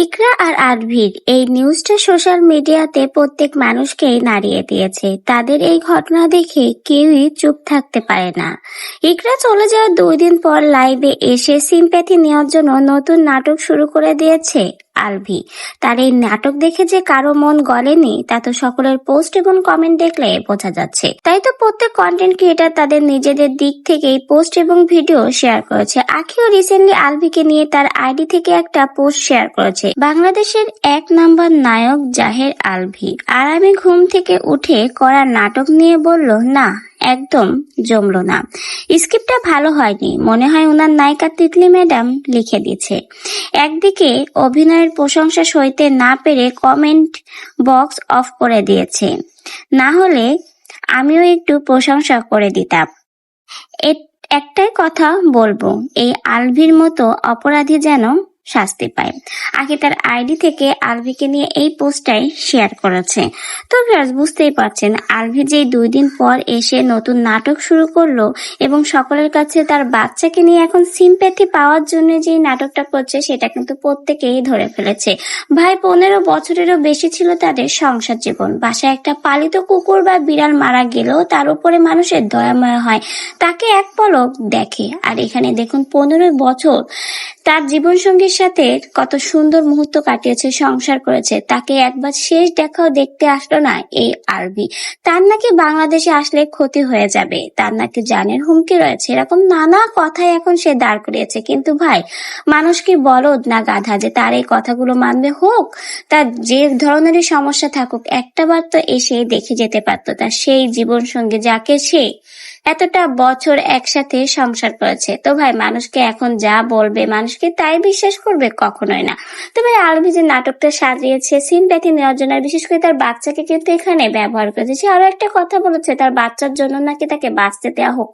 ইকরা আর আরভির এই নিউজটা সোশ্যাল মিডিয়াতে প্রত্যেক মানুষকেই নাড়িয়ে দিয়েছে। তাদের এই ঘটনা দেখে কেউই চুপ থাকতে পারে না। ইকরা চলে যাওয়ার 2 দিন পর লাইভে এসে সিম্প্যাথি নেওয়ার জন্য নতুন নাটক শুরু করে দিয়েছে আলভি। তার এই নাটক দেখে যে কারো মন গলেনি তা তো সকলের পোস্ট এবং কমেন্ট দেখলে বোঝা যাচ্ছে। তাই তো প্রত্যেক কন্টেন্ট ক্রিয়েটার তাদের নিজেদের দিক থেকেই পোস্ট এবং ভিডিও শেয়ার করেছে। আখিও রিসেন্টলি আলভিকে নিয়ে তার আইডি থেকে একটা পোস্ট শেয়ার করেছে। বাংলাদেশের 1 নম্বর নায়ক জাহের আলভি আরামে ঘুম থেকে উঠে করা নাটক নিয়ে বলল, না একদম জমলো না, স্ক্রিপ্টটা ভালো হয়নি, মনে হয় ওনার নায়িকা তিতলি ম্যাডাম লিখে দিয়েছে। একদিকে অভিনয়ের প্রশংসা সইতে না পেরে কমেন্ট বক্স অফ করে দিয়েছে, না হলে আমিও একটু প্রশংসা করে দিতাম। একটাই কথা বলবো, এই আলভির মতো অপরাধী যেন শাস্তি পায়। আগে তার আইডি থেকে আলভিকে নিয়ে এই পোস্টটাই শেয়ার করেছে। তো ভিউয়ার্স, বুঝতেই পারছেন আলভি যে 2 দিন পর এসে নতুন নাটক শুরু করলো এবং সকলের কাছে তার বাচ্চাকে নিয়ে এখন সিম্প্যাথি পাওয়ার জন্য যে নাটকটা করছে সেটা কিন্তু প্রত্যেকেই ধরে ফেলেছে। ভাই 15 বছরেরও বেশি ছিল তাদের সংসার জীবন। বাসায় একটা পালিত কুকুর বা বিড়াল মারা গেলেও তার উপরে মানুষের দয়াময় হয়, তাকে এক পলক দেখে। আর এখানে দেখুন 15 বছর তার জীবনসঙ্গীর সাথে কত সুন্দর মুহূর্ত কাটিয়েছে, সংসার করেছে, তাকে একবার শেষ দেখাও দেখতে আসলো না এই আরবি। তার নাকি বাংলাদেশে আসলে ক্ষতি হয়ে যাবে, তার নাকি জানের হুমকি রয়েছে, এরকম নানা কথাই এখন সে দাঁড় করিয়েছে। কিন্তু ভাই, মানুষ কি বলদ না গাধা যে তার এই কথাগুলো মানবে? হোক তার যে ধরনেরই সমস্যা থাকুক, একটাবার তো এসে দেখে যেতে পারতো তার সেই জীবনসঙ্গী যাকে সে এতটা বছর একসাথে সংসার করেছে। তো ভাই, মানুষকে এখন যা বলবে মানুষকে তাই বিশ্বাস করবে? কখনোই না। তো ভাই, আলভি যে নাটকটা সাজিয়েছে সিম্প্যাথি নেওয়ার জন্য, বিশেষ করে তার বাচ্চাকে কিন্তু এখানে ব্যবহার করেছে। সে আরো একটা কথা বলেছে, তার বাচ্চার জন্য নাকি তাকে বাঁচতে দেওয়া হোক।